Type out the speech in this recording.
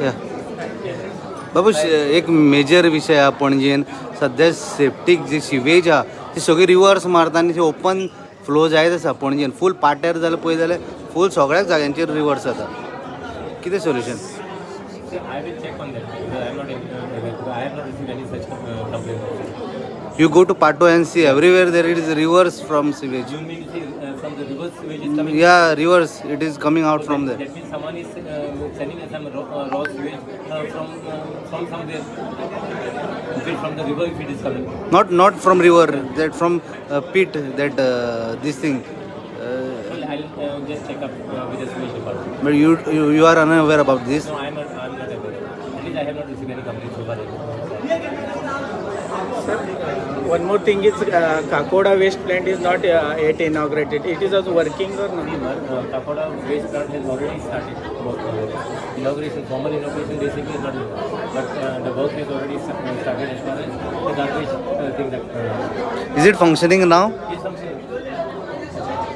या बाबू एक मेजर विशय हा पणजेन सध्या सेप्टीक जी सिवेज हा ती सगळी रिवर्स मारता आनी ती ओपन फ्लो जायत आसा पणजेन फूल पाट्यार जाल्यार पळय जाल्यार फूल सगळ्याच जाग्यांचेर रिवर्स जाता. कितें solution? I will check on that because I am not able, I have not received any such complaint. You go to Pato and see everywhere there is reverse from sewage. You mean from the reverse sewage is coming? Yeah, reverse. It is coming out from there. That means someone is sending some raw sewage from somewhere. Is it from the river if it is coming? Not from river. That from pit. That this thing. Well, I'll just check up with the sewage department. But you are unaware about this. No, I'm not aware. At least I have not received any complaints so far. Sir, one more thing is Kakoda waste plant is not yet inaugurated. It is also working or not? Kakoda waste plant has already started work. Inauguration, formal inauguration basically is not yet. But the work has already started as far as the garbage thing that. Is it functioning now?